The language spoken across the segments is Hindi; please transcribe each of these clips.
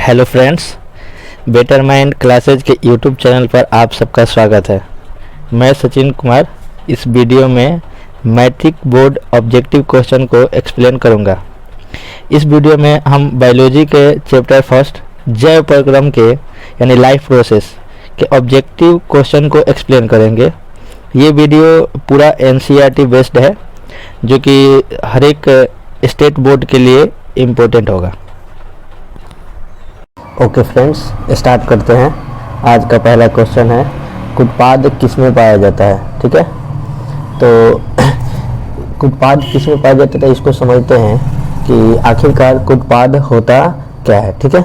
Hello friends, better mind classes के यूट्यूब चैनल पर आप सबका स्वागत है। मैं सचिन कुमार इस वीडियो में मैट्रिक बोर्ड ऑब्जेक्टिव क्वेश्चन को एक्सप्लेन करूंगा। इस वीडियो में हम बायोलॉजी के चैप्टर फर्स्ट जैव प्रक्रम के यानी लाइफ प्रोसेस के ऑब्जेक्टिव क्वेश्चन को एक्सप्लेन करेंगे। ये वीडियो पूरा एनसीईआरटी बेस्ड है जो कि हर एक स्टेट बोर्ड के लिए इम्पोर्टेंट होगा। ओके फ्रेंड्स, स्टार्ट करते हैं। आज का पहला क्वेश्चन है, कुटपाद किस में पाया जाता है। ठीक है, तो कुटपाद किस में पाया जाता है इसको समझते हैं कि आखिरकार कुटपाद होता क्या है। ठीक है,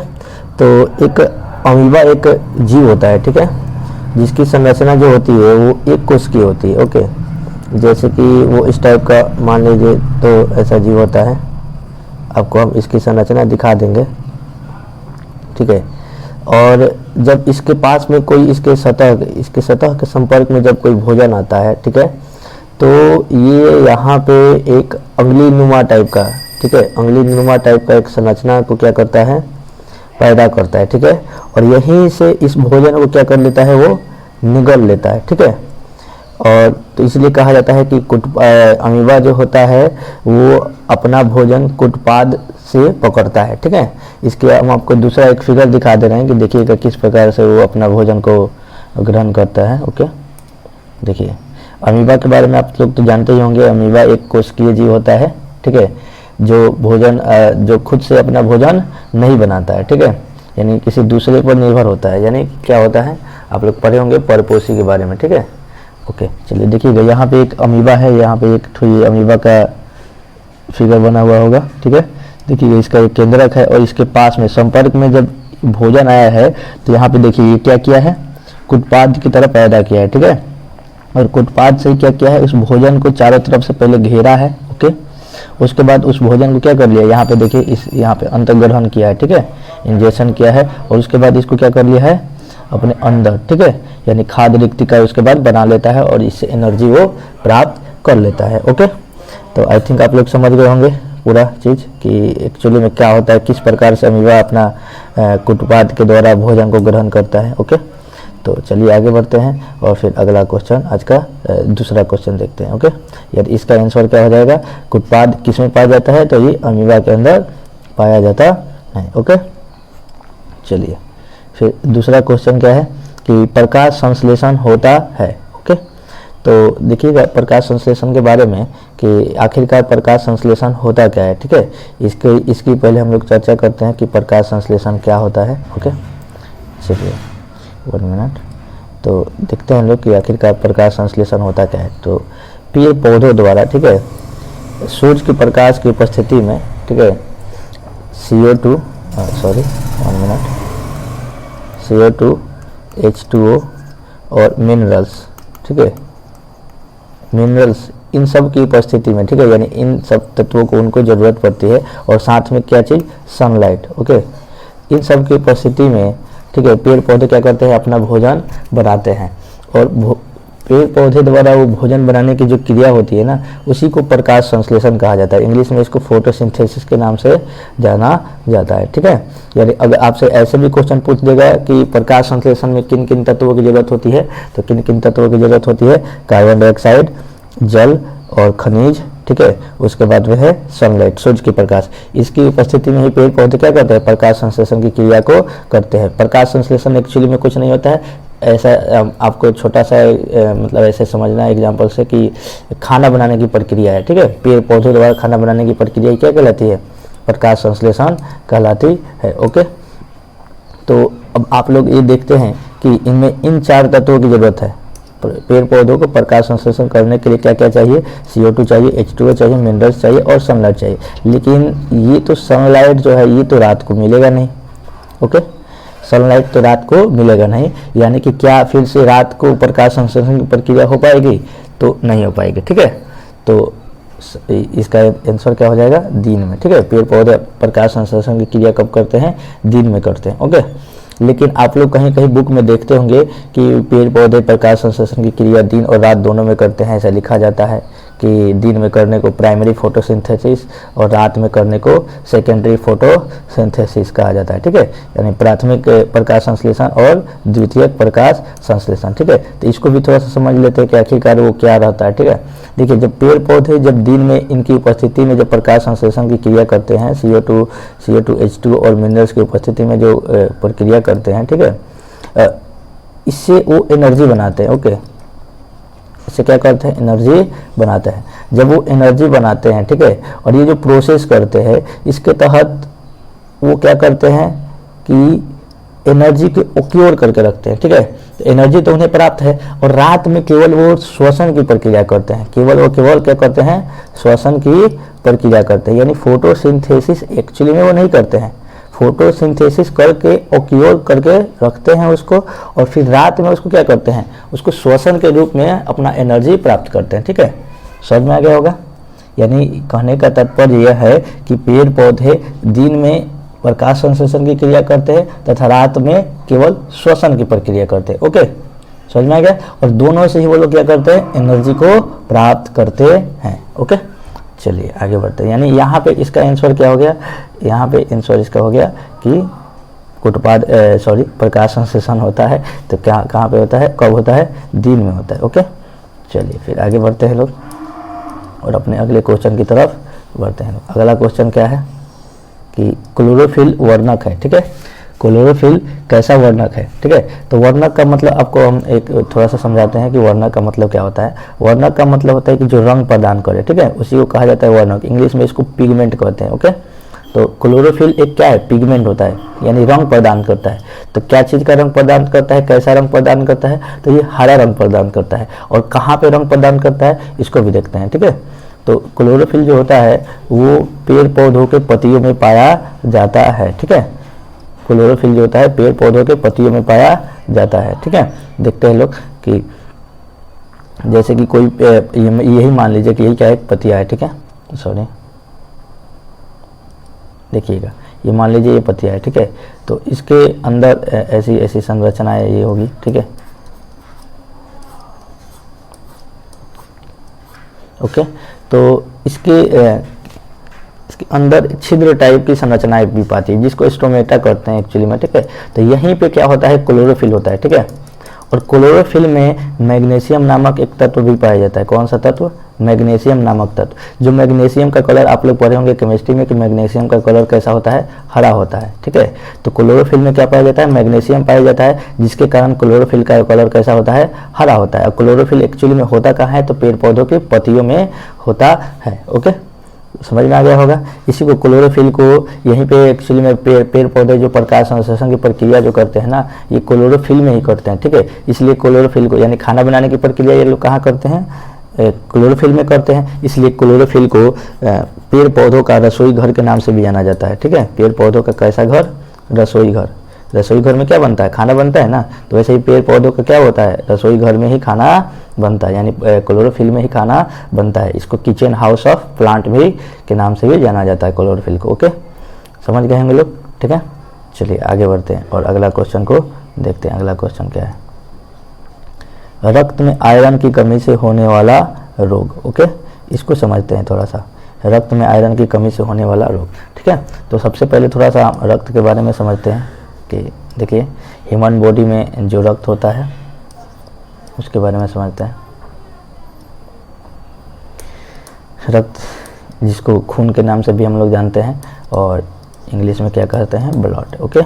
तो एक अमीबा एक जीव होता है, ठीक है, जिसकी संरचना जो होती है वो एक कोश की होती है। ओके, जैसे कि वो इस टाइप का मान लीजिए, तो ऐसा जीव होता है। आपको हम इसकी संरचना दिखा देंगे, ठीक है। और जब इसके पास में कोई इसके सतह के संपर्क में जब कोई भोजन आता है, ठीक है, तो ये यहाँ पे एक अंगुली नुमा टाइप का, ठीक है, अंगुली नुमा टाइप का एक संरचना को क्या करता है, पैदा करता है। ठीक है, और यहीं से इस भोजन को क्या कर लेता है, वो निगल लेता है। ठीक है, और तो इसलिए कहा जाता है कि अमीबा जो होता है वो अपना भोजन कुटपाद से पकड़ता है। ठीक है, इसके हम आपको दूसरा एक फिगर दिखा दे रहे हैं कि देखिएगा किस प्रकार से वो अपना भोजन को ग्रहण करता है। ओके, देखिए अमीबा के बारे में आप लोग तो जानते ही होंगे। अमीबा एक कोशिकीय जीव होता है, ठीक है, जो भोजन जो खुद से अपना भोजन नहीं बनाता है। ठीक है, यानी किसी दूसरे पर निर्भर होता है। यानी क्या होता है, आप लोग पढ़े होंगे परपोषी के बारे में। ठीक है, ओके, चलिए देखिएगा यहाँ पे एक अमीबा है, यहाँ पे एक ये अमीबा का फिगर बना हुआ होगा। ठीक है, देखिए इसका एक केंद्रक है और इसके पास में संपर्क में जब भोजन आया है तो यहाँ पे देखिए ये क्या किया है, कुटपाद की तरह पैदा किया है। ठीक है, और कुटपाद से क्या किया है, उस भोजन को चारों तरफ से पहले घेरा है। ओके, उसके बाद उस भोजन को क्या कर लिया, यहाँ पे देखिए इस यहाँ पे अंतर्ग्रहण किया है। ठीक है, इंजेक्शन किया है और उसके बाद इसको क्या कर लिया है अपने अंदर। ठीक है, यानी खाद्य रिक्तिका उसके बाद बना लेता है और इससे एनर्जी वो प्राप्त कर लेता है। ओके, तो आई थिंक आप लोग समझ गए होंगे पूरा चीज़ कि एक्चुअली में क्या होता है, किस प्रकार से अमीबा अपना कुटपाद के द्वारा भोजन को ग्रहण करता है। ओके, तो चलिए आगे बढ़ते हैं और फिर अगला क्वेश्चन, आज का दूसरा क्वेश्चन देखते हैं। ओके, यानी इसका आंसर क्या हो जाएगा, कुटपाद किस में पाया जाता है, तो ये अमीबा के अंदर पाया जाता है। ओके, चलिए फिर दूसरा क्वेश्चन क्या है कि प्रकाश संश्लेषण होता है। ओके, तो देखिएगा प्रकाश संश्लेषण के बारे में कि आखिरकार प्रकाश संश्लेषण होता क्या है। ठीक है, इसकी पहले हम लोग चर्चा करते हैं कि प्रकाश संश्लेषण क्या होता है। ओके, चलिए 1 मिनट, तो देखते हैं हम लोग कि आखिरकार प्रकाश संश्लेषण होता क्या है। तो पेड़ पौधों द्वारा, ठीक है, सूर्य के प्रकाश की उपस्थिति में, ठीक है, CO2 CO2 H2O और मिनरल्स, ठीक है, मिनरल्स इन सब की उपस्थिति में, ठीक है, यानी इन सब तत्वों को उनको ज़रूरत पड़ती है और साथ में क्या चीज़, सनलाइट। ओके, इन सब की उपस्थिति में, ठीक है, पेड़ पौधे क्या करते हैं, अपना भोजन बनाते हैं और पेड़ पौधे द्वारा वो भोजन बनाने की जो क्रिया होती है ना, उसी को प्रकाश संश्लेषण कहा जाता है। इंग्लिश में इसको फोटोसिंथेसिस के नाम से जाना जाता है। ठीक है, यानी अगर आपसे ऐसे भी क्वेश्चन पूछ देगा कि प्रकाश संश्लेषण में किन किन तत्वों की जरूरत होती है, तो किन किन तत्वों की जरूरत होती है, कार्बन डाइऑक्साइड, जल और खनिज, ठीक है, उसके बाद वह है सनलाइट, सूर्य की प्रकाश। इसकी उपस्थिति में ही पेड़ पौधे क्या करते हैं, प्रकाश संश्लेषण की क्रिया को करते हैं। प्रकाश संश्लेषण एक्चुअली में कुछ नहीं होता है, ऐसा आपको छोटा सा मतलब ऐसे समझना है एग्जांपल से कि खाना बनाने की प्रक्रिया है। ठीक है, पेड़ पौधों द्वारा खाना बनाने की प्रक्रिया क्या कहलाती है, प्रकाश संश्लेषण कहलाती है। ओके, तो अब आप लोग ये देखते हैं कि इनमें इन 4 तत्वों की जरूरत है। पेड़ पौधों को प्रकाश संश्लेषण करने के लिए क्या क्या चाहिए, CO2 चाहिए, H2O चाहिए, मिनरल्स चाहिए और सनलाइट चाहिए। लेकिन ये तो सनलाइट जो है ये तो रात को मिलेगा नहीं। ओके, सनलाइट तो रात को मिलेगा नहीं, यानी कि क्या फिर से रात को प्रकाश संश्लेषण की प्रक्रिया हो पाएगी, तो नहीं हो पाएगी। ठीक है, तो इसका आंसर क्या हो जाएगा, दिन में। ठीक है, पेड़ पौधे प्रकाश संश्लेषण की क्रिया कब करते हैं, दिन में करते हैं। ओके, लेकिन आप लोग कहीं कहीं बुक में देखते होंगे कि पेड़ पौधे प्रकाश संश्लेषण की क्रिया दिन और रात दोनों में करते हैं, ऐसा लिखा जाता है। कि दिन में करने को प्राइमरी फोटोसिंथेसिस और रात में करने को सेकेंडरी फोटोसिंथेसिस कहा जाता है। ठीक है, यानी प्राथमिक प्रकाश संश्लेषण और द्वितीयक प्रकाश संश्लेषण। ठीक है, तो इसको भी थोड़ा सा समझ लेते हैं कि आखिरकार वो क्या रहता है। ठीक है, देखिए जब पेड़ पौधे जब दिन में इनकी उपस्थिति में जब प्रकाश संश्लेषण की क्रिया करते हैं, CO2, H2 और मिनरल्स की उपस्थिति में जो प्रक्रिया करते हैं, ठीक है, इससे वो एनर्जी बनाते हैं। ओके, इससे क्या करते हैं, एनर्जी बनाते हैं। जब वो एनर्जी बनाते हैं, ठीक है, और ये जो प्रोसेस करते हैं इसके तहत वो क्या करते हैं कि एनर्जी को ओक्योर करके रखते हैं। ठीक है, तो एनर्जी तो उन्हें प्राप्त है और रात में केवल वो श्वसन की प्रक्रिया करते हैं, केवल क्या करते हैं, श्वसन की प्रक्रिया करते हैं। यानी फोटोसिंथेसिस एक्चुअली में वो नहीं करते हैं, फोटोसिंथेसिस करके ओक्योर करके रखते हैं उसको, और फिर रात में उसको क्या करते हैं, उसको श्वसन के रूप में अपना एनर्जी प्राप्त करते हैं। ठीक है, समझ में आ गया होगा। यानी कहने का तात्पर्य यह है कि पेड़ पौधे दिन में प्रकाश संश्लेषण की क्रिया करते हैं तथा रात में केवल श्वसन की प्रक्रिया करते हैं। ओके, समझ में आ गया। और दोनों से ही वो लोग क्या करते हैं, एनर्जी को प्राप्त करते हैं। ओके, चलिए आगे बढ़ते हैं। यानी यहाँ पे इसका आंसर क्या हो गया, यहाँ पे आंसर इसका हो गया कि कुटपाद प्रकाश संश्लेषण होता है तो कहाँ पे होता है, कब होता है, दिन में होता है। ओके, चलिए फिर आगे बढ़ते हैं लोग और अपने अगले क्वेश्चन की तरफ बढ़ते हैं। अगला क्वेश्चन क्या है कि क्लोरोफिल वर्णक है। ठीक है, क्लोरोफिल कैसा वर्णक है। ठीक है, तो वर्णक का मतलब आपको हम एक थोड़ा सा समझाते हैं कि वर्णक का मतलब क्या होता है। वर्णक का मतलब होता है कि जो रंग प्रदान करे, ठीक है, उसी को कहा जाता है वर्णक। इंग्लिश में इसको पिगमेंट कहते हैं। ओके, तो क्लोरोफिल एक क्या है, पिगमेंट होता है, यानी रंग प्रदान करता है। तो क्या चीज़ का रंग प्रदान करता है, कैसा रंग प्रदान करता है, तो ये हरा रंग प्रदान करता है। और कहाँ पे रंग प्रदान करता है इसको भी देखते हैं। ठीक है, तो क्लोरोफिल जो होता है वो पेड़ पौधों के पत्तियों में पाया जाता है। ठीक है, क्लोरोफिल जो होता है पेड़ पौधों के पत्तियों में पाया जाता है। ठीक है, देखते हैं लोग कि जैसे कि कोई यही मान लीजिए कि यही क्या एक पत्तियाँ है। ठीक है, सॉरी, देखिएगा ये मान लीजिए ये पत्तियाँ है। ठीक है, तो इसके अंदर ऐसी ऐसी संरचनाएं ये होगी। ठीक है, ओके, तो इसके अंदर छिद्र टाइप की संरचनाएं भी पाती है जिसको स्टोमेटा करते हैं एक्चुअली में। ठीक है, तो यहीं पे क्या होता है, क्लोरोफिल होता है। ठीक है, और क्लोरोफिल में मैग्नीशियम नामक एक तत्व भी पाया जाता है। कौन सा तत्व, मैग्नीशियम नामक तत्व। जो मैग्नीशियम का कलर आप लोग पढ़े होंगे केमिस्ट्री में कि मैग्नीशियम का कलर कैसा होता है, हरा होता है। ठीक है, तो क्लोरोफिल में क्या पाया जाता है, मैग्नीशियम पाया जाता है, जिसके कारण क्लोरोफिल का कलर कैसा होता है, हरा होता है। और क्लोरोफिल एक्चुअली में होता कहाँ है, तो पेड़ पौधों की पत्तियों में होता है। ओके, समझ में आ गया होगा। इसी को क्लोरोफिल को यहीं पे एक्चुअली में पेड़ पौधे जो प्रकाश संश्लेषण की प्रक्रिया जो करते हैं ना, ये क्लोरोफिल में ही करते हैं। ठीक है, इसलिए क्लोरोफिल को यानी खाना बनाने की प्रक्रिया ये लोग कहाँ करते हैं, क्लोरोफिल में करते हैं। इसलिए क्लोरोफिल को पेड़ पौधों का रसोई घर के नाम से भी जाना जाता है। ठीक है, पेड़ पौधों का कैसा घर, रसोई घर। रसोई घर में क्या बनता है, खाना बनता है ना, तो वैसे ही पेड़ पौधों का क्या होता है, रसोई घर में ही खाना बनता है, यानी क्लोरोफिल में ही खाना बनता है। इसको किचन हाउस ऑफ प्लांट भी के नाम से भी जाना जाता है क्लोरोफिल को। ओके, समझ गए होंगे लोग। ठीक है, चलिए आगे बढ़ते हैं और अगला क्वेश्चन को देखते हैं। अगला क्वेश्चन क्या है, रक्त में आयरन की कमी से होने वाला रोग। ओके, इसको समझते हैं थोड़ा सा, रक्त में आयरन की कमी से होने वाला रोग। ठीक है, तो सबसे पहले थोड़ा सा रक्त के बारे में समझते हैं कि देखिए ह्यूमन बॉडी में जो रक्त होता है उसके बारे में समझते हैं। रक्त जिसको खून के नाम से भी हम लोग जानते हैं और इंग्लिश में क्या कहते हैं, ब्लड। ओके,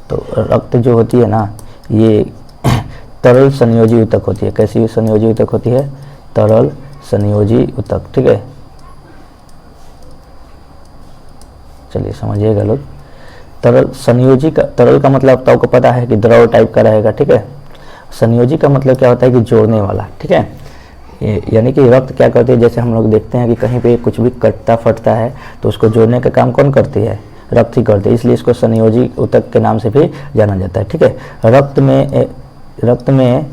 तो रक्त जो होती है ना, ये तरल संयोजी ऊतक होती है। कैसी संयोजी ऊतक होती है, तरल संयोजी ऊतक। ठीक है, चलिए समझिएगा लोग। तरल संयोजी का, तरल का मतलब तो आपको पता है कि द्रव टाइप का रहेगा। ठीक है, संयोजी का मतलब क्या होता है कि जोड़ने वाला। ठीक है, यानी कि रक्त क्या करती है, जैसे हम लोग देखते हैं कि कहीं पे कुछ भी कटता फटता है तो उसको जोड़ने का काम कौन करती है, रक्त ही करती है। इसलिए इसको संयोजी ऊतक के नाम से भी जाना जाता है। ठीक है, रक्त में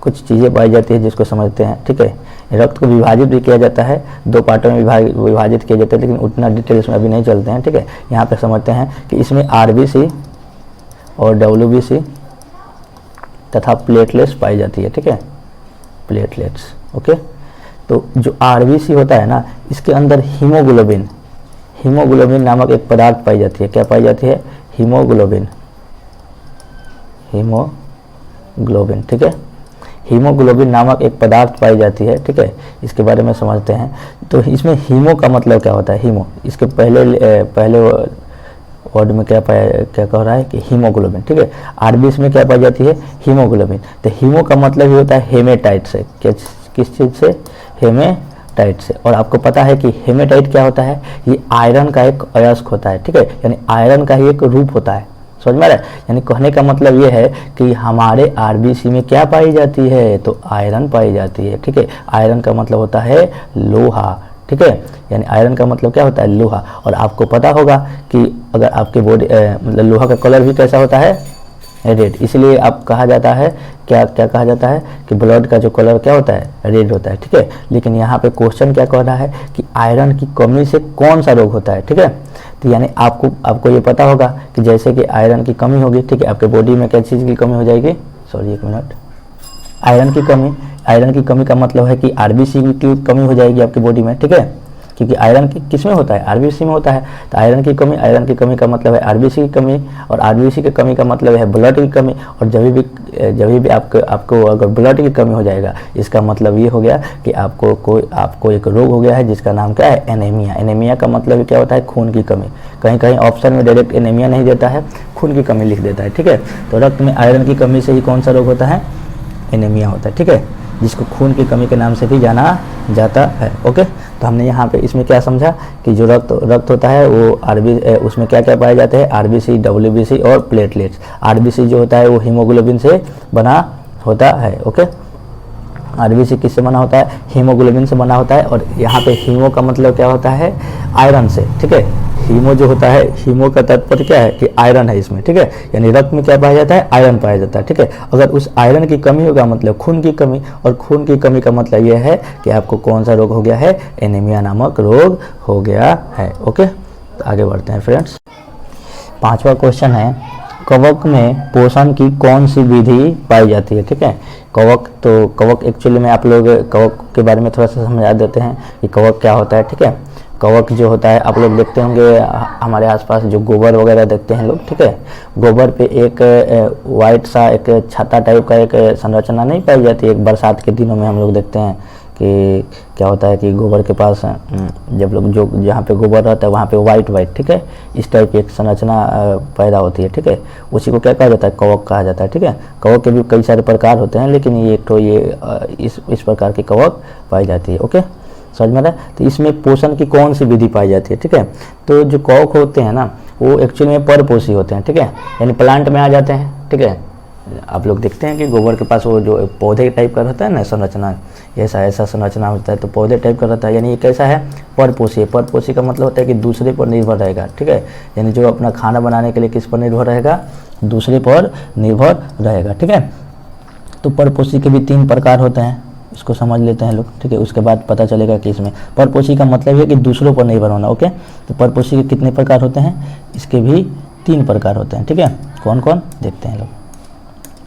कुछ चीज़ें पाई जाती है जिसको समझते हैं। ठीक है, रक्त को विभाजित भी किया जाता है, दो पार्टों में विभाजित किया जाता है, लेकिन उतना डिटेल्स में अभी नहीं चलते हैं। ठीक है, यहाँ पे समझते हैं कि इसमें RBC और WBC तथा प्लेटलेट्स पाई जाती है। ठीक है, प्लेटलेट्स। ओके, तो जो आरबीसी होता है ना, इसके अंदर हीमोग्लोबिन हीमोग्लोबिन नामक एक पदार्थ पाई जाती है। क्या पाई जाती है? हीमोग्लोबिन हीमोग्लोबिन, ठीक है। हीमोग्लोबिन नामक एक पदार्थ पाई जाती है, ठीक है। इसके बारे में समझते हैं। तो इसमें हीमो का मतलब क्या होता है? हीमो, इसके पहले वर्ड में क्या कह रहा है कि हीमोग्लोबिन, ठीक है। आरबीसी में क्या पाई जाती है? हीमोग्लोबिन। तो हीमो का मतलब ही होता है हेमेटाइट से। किस चीज़ से? हेमेटाइट से। और आपको पता है कि हेमेटाइट क्या होता है? ये आयरन का एक अयस्क होता है, ठीक है, यानी आयरन का ही एक रूप होता है। समझ में आ रहा है? यानी कहने का मतलब ये है कि हमारे आरबीसी में क्या पाई जाती है? तो आयरन पाई जाती है, ठीक है। आयरन का मतलब होता है लोहा, ठीक है। यानी आयरन का मतलब क्या होता है? लोहा। और आपको पता होगा कि अगर आपके बॉडी मतलब लोहा का कलर भी कैसा होता है? रेड। इसलिए आप कहा जाता है क्या कहा जाता है कि ब्लड का जो कलर क्या होता है? रेड होता है, ठीक है। लेकिन यहाँ पे क्वेश्चन क्या कह रहा है कि आयरन की कमी से कौन सा रोग होता है, ठीक है। तो यानी आपको ये पता होगा कि जैसे कि आयरन की कमी होगी, ठीक है, आपके बॉडी में क्या चीज़ की कमी हो जाएगी? सॉरी एक मिनट। आयरन की कमी का मतलब है कि आरबीसी की कमी हो जाएगी आपकी बॉडी में, ठीक है। क्योंकि आयरन की किस में होता है? आरबीसी में होता है। तो आयरन की कमी का मतलब है आरबीसी की कमी, और आरबीसी की कमी का मतलब है ब्लड की कमी। और जब भी आपको अगर ब्लड की कमी हो जाएगा, इसका मतलब ये हो गया कि आपको एक रोग हो गया है जिसका नाम क्या है? एनीमिया। एनीमिया का मतलब क्या होता है? खून की कमी। कहीं कहीं ऑप्शन में डायरेक्ट एनीमिया नहीं देता है, खून की कमी लिख देता है, ठीक है। तो रक्त में आयरन की कमी से ही कौन सा रोग होता है? एनीमिया होता है, ठीक है, जिसको खून की कमी के नाम से भी जाना जाता है। ओके, तो हमने यहाँ पे इसमें क्या समझा कि जो रक्त होता है वो उसमें क्या क्या पाए जाते हैं? आरबीसी, डब्ल्यूबीसी और प्लेटलेट्स। आरबीसी जो होता है वो हीमोग्लोबिन से बना होता है। ओके, आरबीसी किससे बना होता है? हीमोग्लोबिन से बना होता है। और यहाँ पे हीमो का मतलब क्या होता है? आयरन से, ठीक है। हीमो जो होता है, हीमो का तात्पर्य क्या है कि आयरन है इसमें, ठीक है। यानी रक्त में क्या पाया जाता है? आयरन पाया जाता है, ठीक है। अगर उस आयरन की कमी होगा मतलब खून की कमी, और खून की कमी का मतलब यह है कि आपको कौन सा रोग हो गया है? एनीमिया नामक रोग हो गया है। ओके, तो आगे बढ़ते हैं फ्रेंड्स। 5वां क्वेश्चन है, कवक में पोषण की कौन सी विधि पाई जाती है, ठीक है। कवक एक्चुअली में आप लोग कवक के बारे में थोड़ा सा समझा देते हैं कि कवक क्या होता है, ठीक है। कवक जो होता है, आप लोग देखते होंगे हमारे आसपास जो गोबर वगैरह देखते हैं लोग, ठीक है। गोबर पे एक वाइट सा एक छाता टाइप का एक संरचना नहीं पाई जाती है। एक बरसात के दिनों में हम लोग देखते हैं कि क्या होता है कि गोबर के पास जब लोग जो जहाँ पे गोबर रहता है वहाँ पे वाइट, ठीक है, इस टाइप की एक संरचना पैदा होती है, ठीक है। उसी को क्या कहा जाता है? कवक कहा जाता है, ठीक है। कवक के भी कई सारे प्रकार होते हैं, लेकिन ये एक तो इस प्रकार की कवक पाई जाती है। ओके, समझ में आ रहा है? तो इसमें पोषण की कौन सी विधि पाई जाती है, ठीक है। तो जो कवक होते हैं ना, वो एक्चुअली में परपोषी होते हैं, ठीक है, यानी प्लांट में आ जाते हैं, ठीक है। आप लोग देखते हैं कि गोबर के पास वो जो पौधे टाइप का रहता है ना संरचना, ऐसा संरचना होता है, तो पौधे टाइप का रहता है, यानी ये कैसा है? परपोषी। परपोषी का मतलब होता है कि दूसरे पर निर्भर रहेगा, ठीक है। यानी जो अपना खाना बनाने के लिए किस पर निर्भर रहेगा? दूसरे पर निर्भर रहेगा, ठीक है। तो परपोषी के भी 3 प्रकार होते हैं, इसको समझ लेते हैं लोग, ठीक है। उसके बाद पता चलेगा कि इसमें परपोषी का मतलब है कि दूसरों पर निर्भर होना। ओके, तो परपोषी के कितने प्रकार होते हैं? इसके भी 3 प्रकार होते हैं, ठीक है। कौन कौन देखते हैं लोग,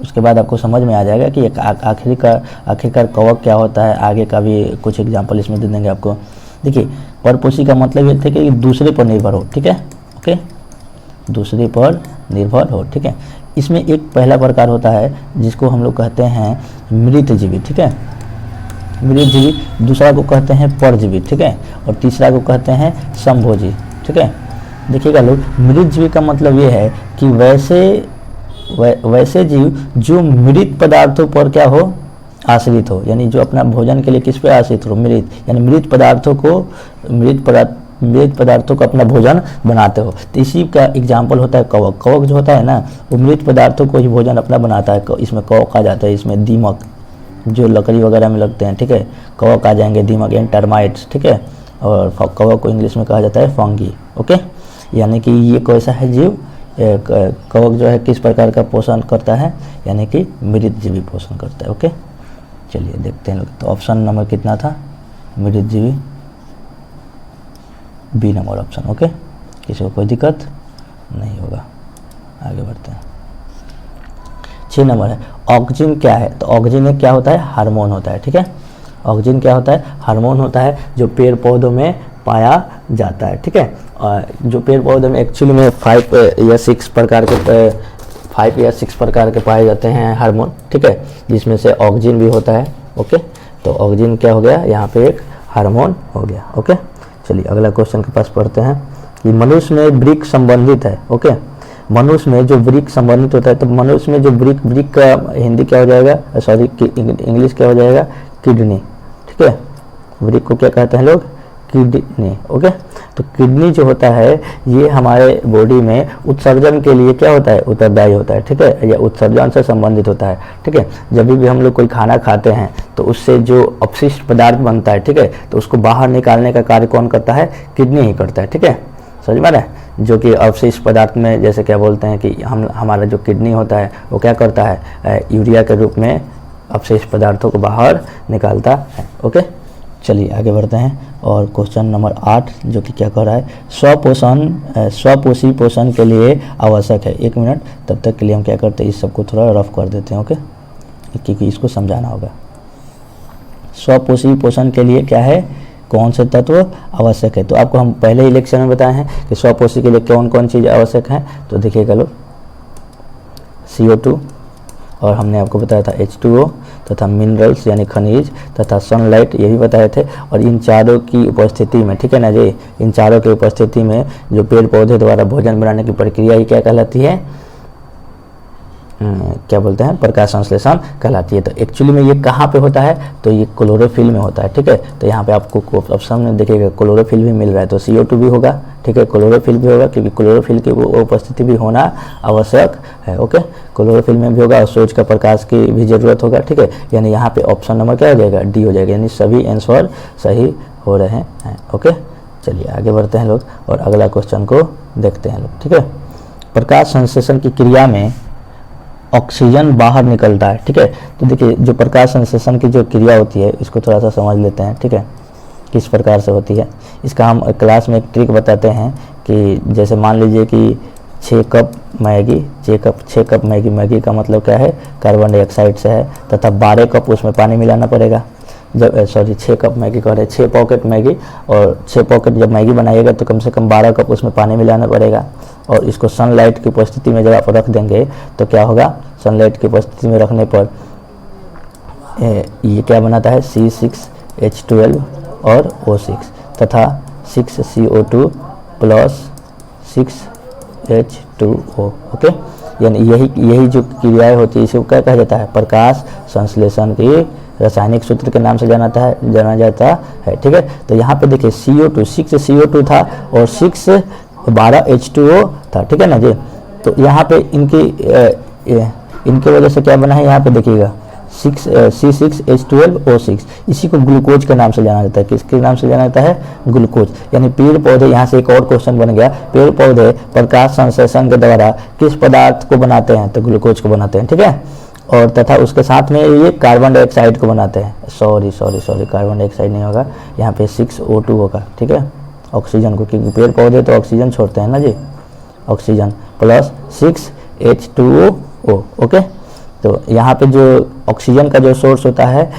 उसके बाद आपको समझ में आ जाएगा कि आखिरकार कवक क्या होता है। आगे का भी कुछ एग्जाम्पल इसमें दे देंगे आपको। देखिए, परपोषी का मतलब ये थे कि दूसरे पर निर्भर हो, ठीक है। ओके, दूसरे पर निर्भर हो, ठीक है। इसमें एक पहला प्रकार होता है जिसको हम लोग कहते हैं मृतजीवी, ठीक है, मृतजीवी। दूसरा को कहते हैं परजीवी, ठीक है, और तीसरा को कहते हैं संभोजी, ठीक है। देखिएगा लोग, मृतजीवी का मतलब ये है कि वैसे जीव जो मृत पदार्थों पर क्या हो? आश्रित हो, यानी जो अपना भोजन के लिए किस पे आश्रित हो? मृत, यानी मृत पदार्थों को अपना भोजन बनाते हो। तो इसी का एग्जाम्पल होता है कवक। कवक जो होता है ना, वो मृत पदार्थों को ही भोजन अपना बनाता है। इसमें कवक आ जाता है, इसमें दीमक जो लकड़ी वगैरह में लगते हैं, ठीक है, कवक आ जाएंगे, दीमक यानी टर्माइट्स, ठीक है। और कवक को इंग्लिश में कहा जाता है फंगी। ओके, यानी कि ये कैसा है जीव? कवक जो है किस प्रकार का पोषण करता है? यानी कि मृतजीवी पोषण करता है। ओके, चलिए देखते हैं लोग। तो ऑप्शन नंबर कितना था? मृतजीवी, बी नंबर ऑप्शन। ओके, किसी को कोई दिक्कत नहीं होगा। आगे बढ़ते हैं। 6 नंबर है, ऑक्सिन क्या है? तो ऑक्सिन में क्या होता है? हार्मोन होता है, ठीक है। ऑक्सीजन क्या होता है, हार्मोन होता है जो पेड़ पौधों में पाया जाता है, ठीक है। जो पेड़ पौधों में एक्चुअली में 5 या 6 प्रकार के पाए जाते हैं हार्मोन, ठीक है, जिसमें से ऑक्सीजन भी होता है। ओके, तो ऑक्सीजन क्या हो गया, यहाँ पे एक हार्मोन हो गया। ओके, चलिए अगला क्वेश्चन के पास पढ़ते हैं कि मनुष्य में वृक्क संबंधित है। ओके, मनुष्य में जो वृक्क संबंधित होता है, तो मनुष्य में जो वृक्क का हिंदी क्या हो जाएगा, सॉरी इंग्लिश क्या हो जाएगा, किडनी, ठीक है। वृक्क को क्या कहते हैं लोग, किडनी। ओके, तो किडनी जो होता है ये हमारे बॉडी में उत्सर्जन के लिए क्या होता है, उत्तरदायी होता है, ठीक है, या उत्सर्जन से संबंधित होता है, ठीक है। जब भी हम लोग कोई खाना खाते हैं तो उससे जो अपशिष्ट पदार्थ बनता है, ठीक है, तो उसको बाहर निकालने का कार्य कौन करता है, किडनी ही करता है, ठीक है, समझ में आ रहा है। जो कि अवशिष्ट पदार्थ में जैसे क्या बोलते हैं कि हमारा जो किडनी होता है वो क्या करता है, यूरिया के रूप में अवशिष्ट पदार्थों को बाहर निकालता है। ओके, चलिए आगे बढ़ते हैं और क्वेश्चन नंबर 8 जो कि क्या कह रहा है, स्वपोषी पोषण के लिए आवश्यक है। 1 मिनट, तब तक के लिए हम क्या करते हैं, इस सबको थोड़ा रफ कर देते हैं। ओके, क्योंकि इसको समझाना होगा। स्वपोषी पोषण के लिए क्या है, कौन से तत्व आवश्यक है। तो आपको हम पहले ही लेक्चर में बताए हैं कि स्वपोषी के लिए कौन कौन चीज़ आवश्यक है। तो देखिएगा लोग, CO2 और हमने आपको बताया था H2O तथा मिनरल्स यानी खनिज तथा सनलाइट, ये भी बताए थे। और इन चारों की उपस्थिति में, ठीक है ना जी, इन चारों की उपस्थिति में जो पेड़ पौधे द्वारा भोजन बनाने की प्रक्रिया ही क्या कहलाती है, क्या बोलते हैं, प्रकाश संश्लेषण कहलाती है। तो एक्चुअली में ये कहाँ पे होता है, तो ये क्लोरोफिल में होता है, ठीक है। तो यहाँ पे आपको ऑप्शन में देखिएगा क्लोरोफिल भी मिल रहा है, तो CO2 भी होगा, ठीक है, क्लोरोफिल भी होगा, क्योंकि क्लोरोफिल की उपस्थिति भी होना आवश्यक है। ओके, क्लोरोफिल में भी होगा और सूरज का प्रकाश की भी जरूरत होगा, ठीक है। यानी यहाँ पे ऑप्शन नंबर क्या हो जाएगा, D हो जाएगा, यानी सभी आंसर सही हो रहे हैं। ओके, चलिए आगे बढ़ते हैं लोग और अगला क्वेश्चन को देखते हैं लोग, ठीक है। प्रकाश संश्लेषण की क्रिया में ऑक्सीजन बाहर निकलता है, ठीक है। तो देखिए जो प्रकाश संश्लेषण की जो क्रिया होती है इसको थोड़ा सा समझ लेते हैं, ठीक है, किस प्रकार से होती है। इसका हम क्लास में एक ट्रिक बताते हैं कि जैसे मान लीजिए कि 6 कप मैगी, मैगी का मतलब क्या है, कार्बन डाइऑक्साइड से है, तथा 12 कप उसमें पानी मिलाना पड़ेगा। जब 6 कप मैगी कह रहे, 6 पॉकेट मैगी, और 6 पॉकेट जब मैगी बनाइएगा तो कम से कम 12 कप उसमें पानी मिलाना पड़ेगा। और इसको सनलाइट की उपस्थिति में जब आप रख देंगे तो क्या होगा, सनलाइट की उपस्थिति में रखने पर ये क्या बनाता है, C6H12 और O6 तथा 6CO2 प्लस 6H2O। ओके, यानी यही जो क्रियाएं होती है इसे क्या कहा जाता है, प्रकाश संश्लेषण की रासायनिक सूत्र के नाम से जाना जाता है, ठीक है। तो यहाँ पे देखिए CO2 6 CO2 था और 12 H2O था, ठीक है ना जी। तो यहाँ पे इनके वजह से क्या बना है, यहाँ पे देखिएगा C6H12O6, इसी को ग्लूकोज के नाम से जाना जाता है। किसके नाम से जाना जाता है, ग्लूकोज। यानी पेड़ पौधे, यहाँ से एक और क्वेश्चन बन गया, पेड़ पौधे प्रकाश संश्लेषण के द्वारा किस पदार्थ को बनाते हैं, तो ग्लूकोज को बनाते हैं, ठीक है। और तथा उसके साथ में ये कार्बन डाइऑक्साइड को बनाते हैं, सॉरी कार्बन डाइऑक्साइड नहीं होगा, यहाँ पे 6O2 होगा, ठीक है, ऑक्सीजन को, क्योंकि पेड़ पौधे तो ऑक्सीजन छोड़ते हैं ना जी, ऑक्सीजन प्लस 6H2O। ओके, तो यहाँ पे जो ऑक्सीजन का जो सोर्स होता है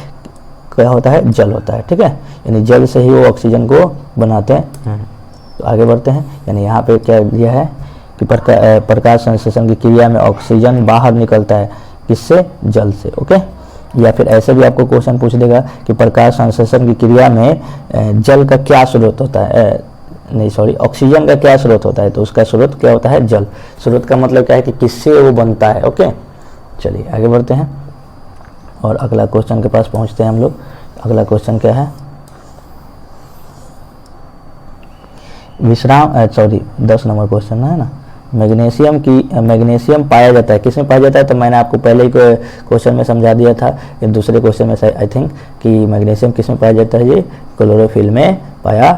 क्या होता है, जल होता है, ठीक है, यानी जल से ही वो ऑक्सीजन को बनाते हैं। तो आगे बढ़ते हैं, यानी यहाँ पे क्या दिया है कि प्रकाश संश्लेषण की क्रिया में ऑक्सीजन बाहर निकलता है, किससे, जल से। ओके, या फिर ऐसे भी आपको क्वेश्चन पूछ देगा कि प्रकाश संश्लेषण की क्रिया में जल का क्या स्रोत होता है, ऑक्सीजन का क्या स्रोत होता है, तो उसका स्रोत क्या होता है, जल। स्रोत का मतलब क्या है कि किससे वो बनता है। ओके, चलिए आगे बढ़ते हैं और अगला क्वेश्चन के पास पहुंचते हैं हम लोग। अगला क्वेश्चन क्या है, 10 नंबर क्वेश्चन है ना। मैग्नीशियम पाया जाता है, किसमें पाया जाता है, तो मैंने आपको पहले ही क्वेश्चन में समझा दिया था, ये दूसरे क्वेश्चन में आई थिंक कि मैग्नीशियम किसमें पाया जाता है, ये क्लोरोफिल में पाया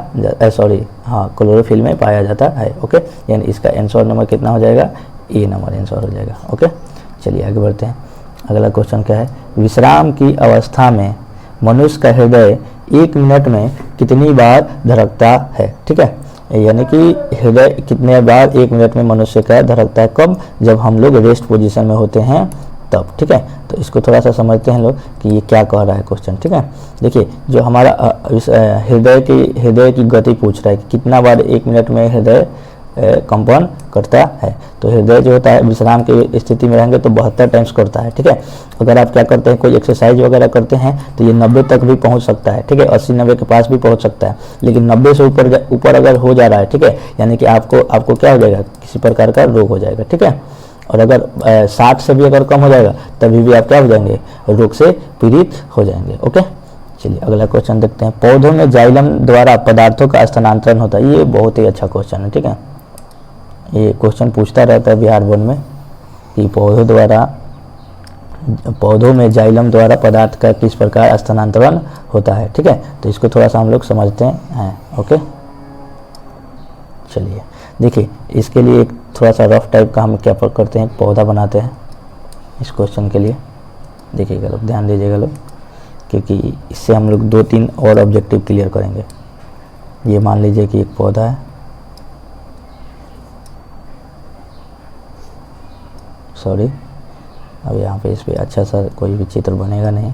क्लोरोफिल में पाया जाता है। ओके, यानी इसका आंसर नंबर कितना हो जाएगा, ए नंबर आंसर हो जाएगा। ओके, चलिए आगे बढ़ते हैं। अगला क्वेश्चन क्या है, विश्राम की अवस्था में मनुष्य का हृदय 1 मिनट में कितनी बार धड़कता है, ठीक है, यानी कि हृदय कितने बार 1 मिनट में मनुष्य का धड़कता है, कब, जब हम लोग रेस्ट पोजीशन में होते हैं तब, ठीक है। तो इसको थोड़ा सा समझते हैं लोग कि ये क्या कह रहा है क्वेश्चन, ठीक है। देखिए जो हमारा हृदय की गति पूछ रहा है कि कितना बार 1 मिनट में हृदय कंपन करता है। तो हृदय जो होता है विश्राम की स्थिति में रहेंगे तो 72 टाइम्स करता है, ठीक है। अगर आप क्या करते हैं, कोई एक्सरसाइज वगैरह करते हैं तो ये 90 तक भी पहुंच सकता है, ठीक है, 80-90 के पास भी पहुंच सकता है। लेकिन 90 से ऊपर अगर हो जा रहा है, ठीक है, यानी कि आपको क्या हो जाएगा, किसी प्रकार का रोग हो जाएगा, ठीक है। और अगर 60 से भी अगर कम हो जाएगा तभी भी आप क्या हो जाएंगे, रोग से पीड़ित हो जाएंगे। ओके, चलिए अगला क्वेश्चन देखते हैं। पौधों में जाइलम द्वारा पदार्थों का स्थानांतरण होता है। ये बहुत ही अच्छा क्वेश्चन है, ठीक है। ये क्वेश्चन पूछता रहता है बिहार बोर्ड में कि पौधों में जाइलम द्वारा पदार्थ का किस प्रकार स्थानांतरण होता है, ठीक है। तो इसको थोड़ा सा हम लोग समझते हैं। ओके, चलिए देखिए इसके लिए एक थोड़ा सा रफ टाइप का हम क्या करते हैं, पौधा बनाते हैं इस क्वेश्चन के लिए। देखिएगा लोग, ध्यान दीजिएगा लोग, क्योंकि इससे हम लोग 2-3 और ऑब्जेक्टिव क्लियर करेंगे। ये मान लीजिए कि एक पौधा है, सॉरी अब यहाँ पे इस पर अच्छा सा कोई भी चित्र बनेगा नहीं,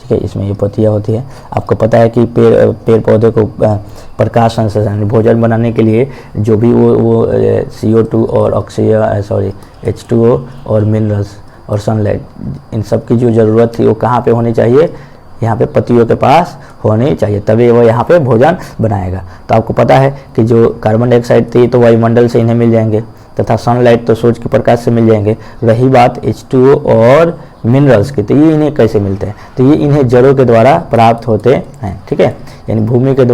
ठीक है। इसमें ये पत्तियाँ होती है। आपको पता है कि पेड़ पौधे को प्रकाश संश्लेषण भोजन बनाने के लिए जो भी वो CO2 और H2O और मिनरल्स और सनलाइट, इन सब की जो ज़रूरत थी वो कहाँ पे होनी चाहिए, यहाँ पे पत्तियों के पास होनी चाहिए, तभी वो यहाँ पे भोजन बनाएगा। तो आपको पता है कि जो कार्बन डाइऑक्साइड थी तो वायुमंडल से इन्हें मिल जाएंगे, तथा सनलाइट तो सूरज के प्रकाश से मिल जाएंगे। रही बात H2O और मिनरल्स की, तो ये इन्हें कैसे मिलते हैं, तो ये इन्हें जड़ों के द्वारा प्राप्त होते हैं, ठीक है, यानी भूमि के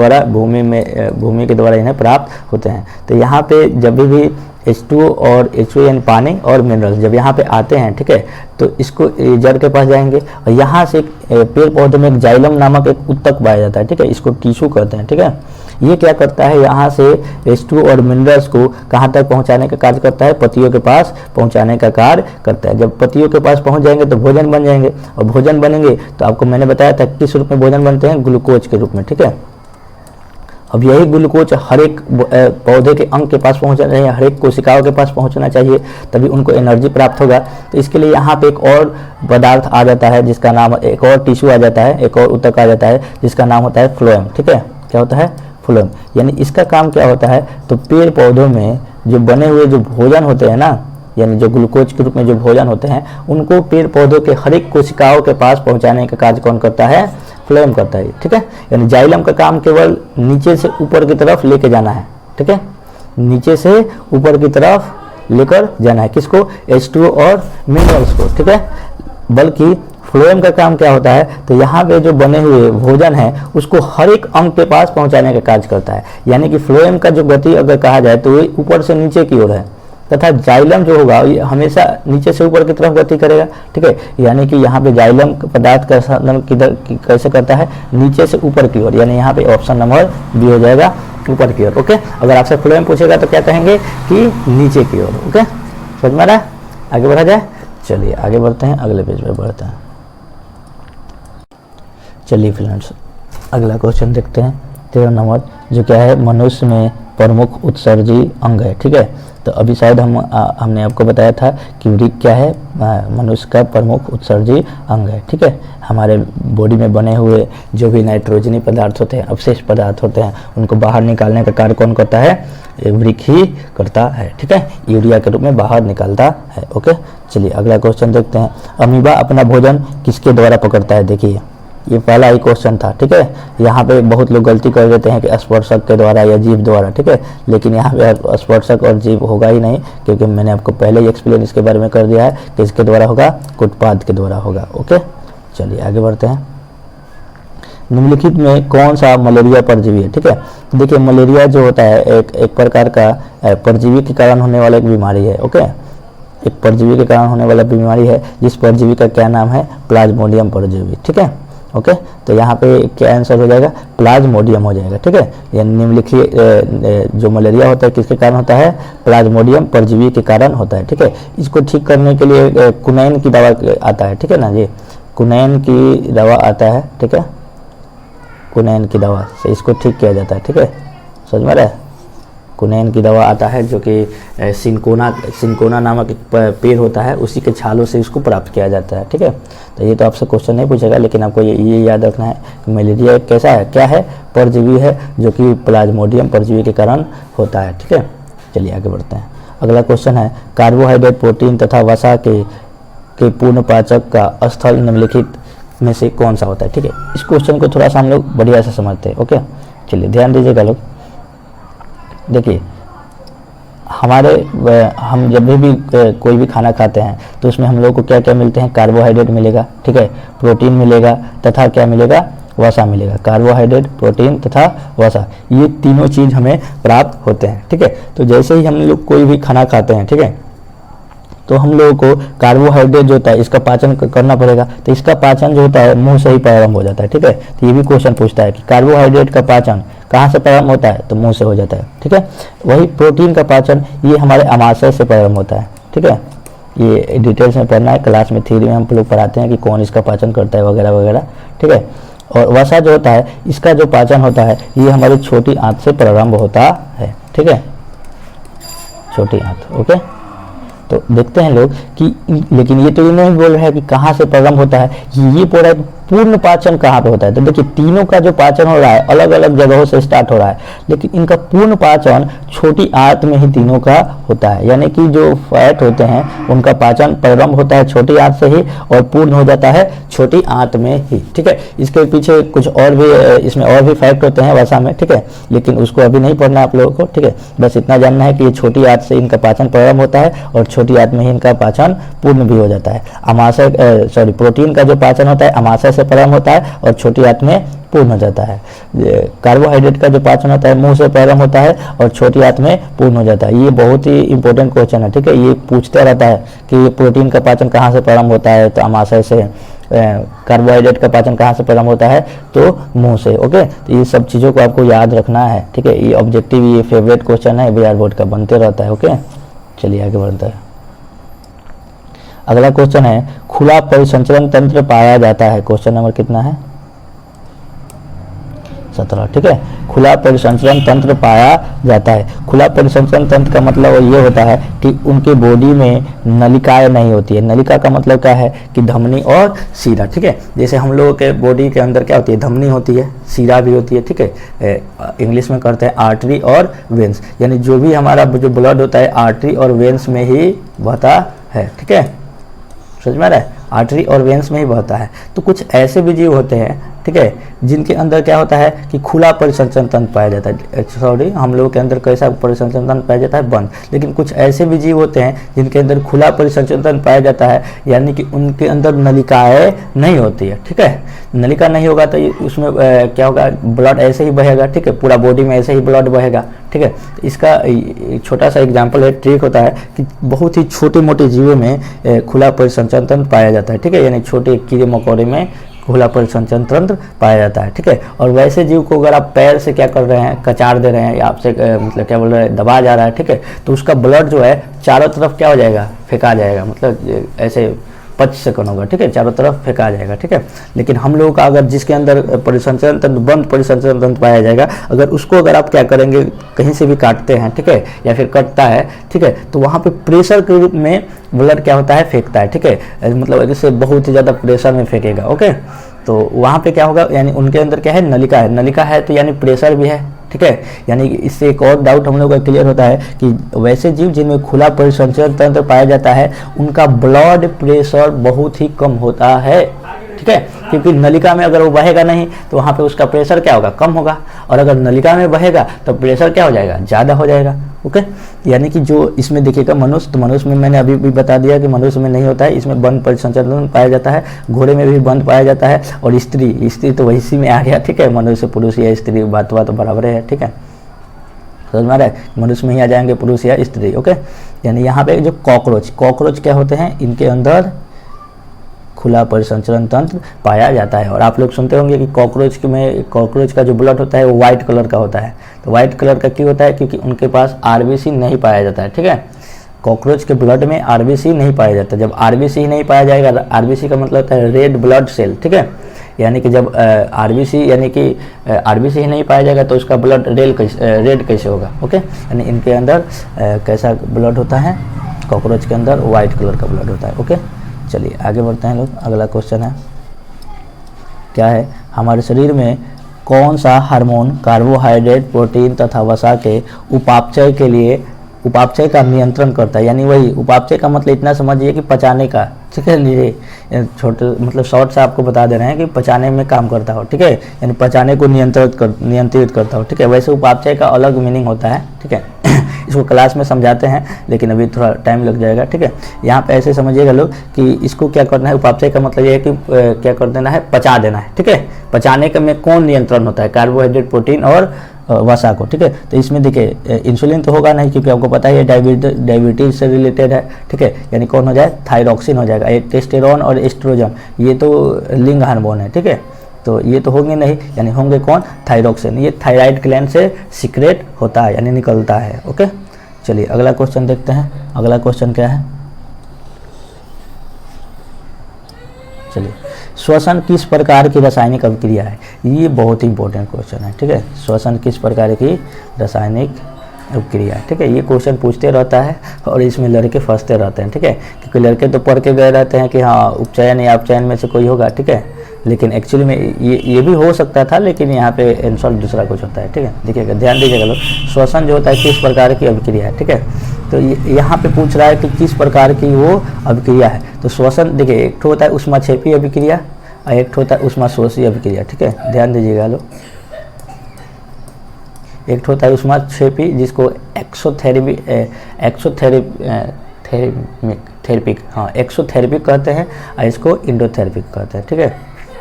द्वारा इन्हें प्राप्त होते हैं। तो यहाँ पे जब भी H2O और H2O यानी पानी और मिनरल्स जब यहाँ पे आते हैं, ठीक है, तो इसको जड़ के पास जाएंगे और यहाँ से पेड़ पौधे में एक जाइलम नामक एक उत्तक पाया जाता है, ठीक है, इसको टिश्यू कहते हैं, ठीक है। ये क्या करता है, यहाँ से H2O और मिनरल्स को कहाँ तक पहुँचाने का कार्य करता है, पत्तियों के पास पहुँचाने का कार्य करता है। जब पत्तियों के पास पहुँच जाएंगे तो भोजन बन जाएंगे, और भोजन बनेंगे तो आपको मैंने बताया था किस रूप में भोजन बनते हैं, ग्लूकोज के रूप में, ठीक है। अब यही ग्लूकोज हर एक पौधे के अंग के पास पहुंचना चाहिए, हर एक कोशिकाओं के पास पहुंचना चाहिए, तभी उनको एनर्जी प्राप्त होगा। तो इसके लिए यहाँ पे एक और पदार्थ आ जाता है जिसका नाम, एक और टिश्यू आ जाता है, एक और ऊतक आ जाता है जिसका नाम होता है फ्लोएम, ठीक है। क्या होता है, फ्लोएम। यानी इसका काम क्या होता है, तो पेड़ पौधों में जो बने हुए जो भोजन होते हैं ना, यानी जो ग्लूकोज के रूप में जो भोजन होते हैं, उनको पेड़ पौधों के हर एक कोशिकाओं के पास पहुँचाने का कार्य कौन करता है, फ्लोएम करता है, ठीक है। यानी जाइलम का काम केवल नीचे से ऊपर की तरफ लेके जाना है, ठीक है, नीचे से ऊपर की तरफ लेकर जाना है, किसको, H2O और मिनरल्स को, ठीक है। बल्कि फ्लोएम का काम क्या होता है, तो यहाँ पे जो बने हुए भोजन है उसको हर एक अंग के पास पहुँचाने का कार्य करता है। यानी कि फ्लोएम का जो गति अगर कहा जाए तो ये ऊपर से नीचे की ओर है, तथा जाइलम जो होगा ये हमेशा नीचे से ऊपर की तरफ गति करेगा, ठीक है। यानी कि यहाँ पे जाइलम पदार्थ का स्थानांतरण किधर कैसे करता है, नीचे से ऊपर की ओर, यानी यहाँ पे ऑप्शन नंबर बी हो जाएगा, ऊपर की ओर। ओके, अगर आपसे फ्लोएम पूछेगा तो क्या कहेंगे कि नीचे की ओर। ओके, समझ में आ रहा है, आगे बढ़ा जाए। चलिए आगे बढ़ते हैं, अगले पेज पे बढ़ते हैं। चलिए फ्रेंड्स अगला क्वेश्चन देखते हैं, 13 नंबर, जो क्या है, मनुष्य में प्रमुख उत्सर्जी अंग है, ठीक है। तो अभी शायद हमने आपको बताया था कि वृक्क क्या है, मनुष्य का प्रमुख उत्सर्जी अंग है, ठीक है। हमारे बॉडी में बने हुए जो भी नाइट्रोजनी पदार्थ होते हैं, अवशेष पदार्थ होते हैं, उनको बाहर निकालने का कार्य कौन करता है, वृक्क ही करता है, ठीक है, यूरिया के रूप में बाहर निकालता है। ओके, चलिए अगला क्वेश्चन देखते हैं। अमीबा अपना भोजन किसके द्वारा पकड़ता है, देखिए ये पहला ही क्वेश्चन था, ठीक है। यहाँ पे बहुत लोग गलती कर देते हैं कि स्पर्शक के द्वारा या जीभ द्वारा, ठीक है, लेकिन यहाँ पे स्पर्शक और जीभ होगा ही नहीं, क्योंकि मैंने आपको पहले ही एक्सप्लेन इसके बारे में कर दिया है कि इसके द्वारा होगा, कुटपाद के द्वारा होगा। ओके, चलिए आगे बढ़ते हैं। निम्नलिखित में कौन सा मलेरिया परजीवी है, ठीक है। देखिए मलेरिया जो होता है एक प्रकार का परजीवी के कारण होने वाला एक बीमारी है। ओके, एक परजीवी के कारण होने वाला बीमारी है, जिस परजीवी का क्या नाम है, प्लाज्मोडियम परजीवी, ठीक है। ओके, तो यहाँ पे क्या आंसर हो जाएगा, प्लाज्मोडियम हो जाएगा, ठीक है। यानी निम्नलिखित जो मलेरिया होता है किसके कारण होता है, प्लाज्मोडियम परजीवी के कारण होता है, ठीक है। इसको ठीक करने के लिए कुनैन की दवा आता है, ठीक है ना जी, कुनैन की दवा आता है, ठीक है, कुनैन की दवा से इसको ठीक किया जाता है, ठीक है, समझ में आ रहा है। कुनैन की दवा आता है जो कि सिंकोना नामक एक पेड़ होता है, उसी के छालों से इसको प्राप्त किया जाता है। ठीक है, तो ये तो आपसे क्वेश्चन नहीं पूछेगा, लेकिन आपको ये याद रखना है कि मलेरिया एक कैसा है, क्या है, परजीवी है जो कि प्लाज्मोडियम परजीवी के कारण होता है। ठीक है, चलिए आगे बढ़ते हैं। अगला क्वेश्चन है कार्बोहाइड्रेट, प्रोटीन तथा वसा के पूर्ण पाचक का स्थल निम्नलिखित में से कौन सा होता है। ठीक है, इस क्वेश्चन को थोड़ा सा हम लोग बढ़िया से समझते हैं। ओके, चलिए ध्यान दीजिएगा लोग। देखिए हम जब भी कोई भी खाना खाते हैं तो उसमें हम लोग को क्या क्या मिलते हैं, कार्बोहाइड्रेट मिलेगा, ठीक है, प्रोटीन मिलेगा तथा क्या मिलेगा, वसा मिलेगा। कार्बोहाइड्रेट, प्रोटीन तथा वसा, ये तीनों चीज़ हमें प्राप्त होते हैं। ठीक है, तो जैसे ही हम लोग कोई भी खाना खाते हैं, ठीक है, तो हम लोगों को कार्बोहाइड्रेट जो होता है इसका पाचन करना पड़ेगा, तो इसका पाचन जो होता है मुंह से ही प्रारंभ हो जाता है। ठीक है, तो ये भी क्वेश्चन पूछता है कि कार्बोहाइड्रेट का पाचन कहाँ से प्रारंभ होता है, तो मुंह से हो जाता है। ठीक है, वही प्रोटीन का पाचन ये हमारे आमाशय से प्रारंभ होता है। ठीक है, ये डिटेल्स में पढ़ना है, क्लास में थ्योरी में हम लोग पढ़ाते हैं कि कौन इसका पाचन करता है वगैरह वगैरह। ठीक है, और वसा जो होता है इसका जो पाचन होता है ये हमारी छोटी आंत से प्रारंभ होता है। ठीक है, छोटी आंत। ओके, तो देखते हैं लोग कि लेकिन ये तो ये नहीं बोल रहा है कि कहाँ से प्रारंभ होता है, ये बोल रहा है पूर्ण पाचन कहाँ पे होता है। तो देखिए तीनों का जो पाचन हो रहा है अलग अलग जगहों से स्टार्ट हो रहा है, लेकिन इनका पूर्ण पाचन छोटी आंत में ही तीनों का होता है। यानी कि जो फैट होते हैं उनका पाचन प्रारंभ होता है छोटी आंत से ही और पूर्ण हो जाता है छोटी आंत में ही। ठीक है, इसके पीछे कुछ और भी इसमें और भी फैक्ट होते हैं वसा में। ठीक है, लेकिन उसको अभी नहीं पढ़ना आप लोगों को। ठीक है, बस इतना जानना है कि ये छोटी आंत से इनका पाचन प्रारंभ होता है और छोटी आंत में ही इनका पाचन पूर्ण भी हो जाता है। आमाशय प्रोटीन का जो पाचन होता है आमाशय से प्रारंभ होता है और छोटी आंत में पूर्ण हो जाता है। कार्बोहाइड्रेट का जो पाचन होता है मुंह से प्रारंभ होता है और छोटी आंत में पूर्ण हो जाता है। ये बहुत ही इंपॉर्टेंट क्वेश्चन है। ठीक है, ये पूछता रहता है कि प्रोटीन का पाचन कहाँ से प्रारंभ होता है, तो आमाशय से। कार्बोहाइड्रेट का पाचन कहाँ से प्रारंभ होता है, तो मुंह से। ओके, तो ये सब चीज़ों को आपको याद रखना है। ठीक है, ये ऑब्जेक्टिव, ये फेवरेट क्वेश्चन है बिहार बोर्ड का, बनते रहता है। ओके, चलिए आगे बढ़ते हैं। अगला क्वेश्चन है खुला परिसंचरण तंत्र पाया जाता है। क्वेश्चन नंबर कितना है, 17। ठीक है, खुला परिसंचरण तंत्र पाया जाता है। खुला परिसंचरण तंत्र का मतलब ये होता है कि उनके बॉडी में नलिकाएं नहीं होती है। नलिका का मतलब क्या है कि धमनी और सीरा। ठीक है, जैसे हम लोगों के बॉडी के अंदर क्या होती है, धमनी होती है, सीरा भी होती है। ठीक है, इंग्लिश में करते हैं आर्टरी और वेन्स, यानी जो भी हमारा जो ब्लड होता है आर्टरी और वेन्स में ही बहता है। ठीक है, समझ में आ रहा है, आर्टरी और वेन्स में ही बहता है। तो कुछ ऐसे भी जीव होते हैं, ठीक है, जिनके अंदर क्या होता है कि खुला परिसंचरण तंत्र पाया जाता है। सॉरी, हम लोगों के अंदर कैसा परिसंचरण तंत्र पाया जाता है, बंद। लेकिन कुछ ऐसे भी जीव होते हैं जिनके अंदर खुला परिसंचरण तंत्र पाया जाता है, यानी कि उनके अंदर नलिकाएं नहीं होती है। ठीक है, नलिका नहीं होगा तो उसमें क्या होगा, ब्लड ऐसे ही बहेगा। ठीक है, पूरा बॉडी में ऐसे ही ब्लड बहेगा। ठीक है, इसका छोटा सा एग्जाम्पल है, ट्रिक होता है कि बहुत ही छोटे मोटे जीवों में खुला परिसंचरण तंत्र पाया जाता है। ठीक है, यानी छोटे कीड़े मकोड़े में खुला परिसंचरण तंत्र पाया जाता है। ठीक है, और वैसे जीव को अगर आप पैर से क्या कर रहे हैं, कचार दे रहे हैं या आपसे मतलब क्या बोल रहे हैं, दबा जा रहा है, ठीक है, तो उसका ब्लड जो है चारों तरफ क्या हो जाएगा, फेंका जाएगा, मतलब ऐसे 5 सेकंड होगा। ठीक है, चारों तरफ फेंका जाएगा। ठीक है, लेकिन हम लोगों का अगर जिसके अंदर परिसंचरण तंत्र, बंद परिसंचरण तंत्र पाया जाएगा, अगर उसको अगर आप क्या करेंगे, कहीं से भी काटते हैं, ठीक है, या फिर कटता है, ठीक है, तो वहाँ पे प्रेशर के रूप में ब्लड क्या होता है, फेंकता है। ठीक है, मतलब जैसे बहुत ही ज़्यादा प्रेशर में फेंकेगा। ओके, तो वहाँ पे क्या होगा, यानी उनके अंदर क्या है, नलिका है। नलिका है तो यानी प्रेशर भी है। ठीक है, यानी इससे एक और डाउट हम लोग का क्लियर होता है कि वैसे जीव जिनमें खुला परिसंचरण तंत्र पाया जाता है उनका ब्लड प्रेशर बहुत ही कम होता है। ठीक है, क्योंकि नलिका में अगर वो बहेगा नहीं तो वहाँ पे उसका प्रेशर क्या होगा, कम होगा, और अगर नलिका में बहेगा तो प्रेशर क्या हो जाएगा, ज़्यादा हो जाएगा। ओके, यानी कि जो इसमें देखिएगा मनुष्य, तो मनुष्य में मैंने अभी भी बता दिया कि मनुष्य में नहीं होता है, इसमें बंद परिसंचरण पाया जाता है। घोड़े में भी बंद पाया जाता है, और स्त्री तो वही में आ गया। ठीक है, मनुष्य पुरुष या स्त्री बात तो बराबर है। ठीक है, समझ में आ रहा है, मनुष्य में ही आ जाएंगे पुरुष या स्त्री। ओके, यानी यहाँ पे जो कॉकरोच क्या होते हैं, इनके अंदर खुला परिसंचरण तंत्र पाया जाता है। और आप लोग सुनते होंगे कि कॉकरोच का जो ब्लड होता है वो व्हाइट कलर का होता है। तो व्हाइट कलर का क्यों होता है, क्योंकि उनके पास आरबीसी नहीं पाया जाता है। ठीक है, कॉकरोच के ब्लड में आरबीसी नहीं पाया जाता। जब आरबीसी नहीं पाया जाएगा, आरबीसी का मतलब होता है रेड ब्लड सेल। ठीक है, यानी कि जब आरबीसी यानी कि आरबीसी ही नहीं पाया जाएगा तो उसका ब्लड रेड कैसे होगा। ओके, यानी इनके अंदर कैसा ब्लड होता है, कॉकरोच के अंदर वाइट कलर का ब्लड होता है। ओके, चलिए आगे बढ़ते हैं लोग। अगला क्वेश्चन है, क्या है, हमारे शरीर में कौन सा हार्मोन कार्बोहाइड्रेट, प्रोटीन तथा वसा के उपापचय के लिए उपापचय का नियंत्रण करता है। यानी वही उपापचय का मतलब इतना समझिए कि पचाने का, ठीक है। ये छोटे मतलब शॉर्ट से आपको बता दे रहे हैं कि पचाने में काम करता हो, ठीक है, यानी पचाने को नियंत्रित करता हो, ठीक है। वैसे उपापचय का अलग मीनिंग होता है, ठीक है। इसको क्लास में समझाते हैं लेकिन अभी थोड़ा टाइम लग जाएगा, ठीक है। यहाँ पे ऐसे समझिएगा लोग कि इसको क्या करना है, उपापचय का मतलब ये है कि क्या कर देना है, पचा देना है, ठीक है। पचाने का में कौन नियंत्रण होता है, कार्बोहाइड्रेट, प्रोटीन और वसा को, ठीक है। तो इसमें देखिए इंसुलिन तो होगा नहीं क्योंकि आपको पता है ये डायबिटीज से रिलेटेड है, ठीक है। यानी कौन हो जाए, थायरॉक्सिन हो जाएगा। ये टेस्टेरोन और एस्ट्रोजन ये तो लिंग हार्मोन है, ठीक है। तो ये तो होंगे नहीं, यानी होंगे कौन, थायरॉक्सिन। ये थायराइड ग्लैंड से सीक्रेट होता है यानी निकलता है। ओके, चलिए अगला क्वेश्चन देखते हैं। अगला क्वेश्चन क्या है, चलिए, श्वसन किस प्रकार की रासायनिक अभिक्रिया है। ये बहुत ही इंपॉर्टेंट क्वेश्चन है, ठीक है। श्वसन किस प्रकार की रासायनिक अभिक्रिया है, ठीक है। ये क्वेश्चन पूछते रहता है और इसमें लड़के फंसते रहते हैं, ठीक है, क्योंकि लड़के तो पढ़ के गए रहते हैं कि हाँ उपचयन या अपचयन में से कोई होगा, ठीक है। लेकिन एक्चुअली में ये भी हो सकता था, लेकिन यहाँ पे आंसर दूसरा कुछ होता है, ठीक है। देखिएगा, ध्यान दीजिएगा लोग, श्वसन जो होता है किस प्रकार की अभिक्रिया है, ठीक है। तो यहाँ पे पूछ रहा है कि किस प्रकार की वो अभिक्रिया है। तो श्वसन देखिए, एक ठो होता है ऊष्माक्षेपी अभिक्रिया और एक ठो होता है ऊष्माशोषी अभिक्रिया, ठीक है। ध्यान दीजिएगा लोग, एक ठो होता है ऊष्माक्षेपी जिसको एक्सोथेरेपिक हाँ एक्सोथेरेपिक कहते हैं और इसको इंडोथेरेपिक कहते हैं, ठीक है।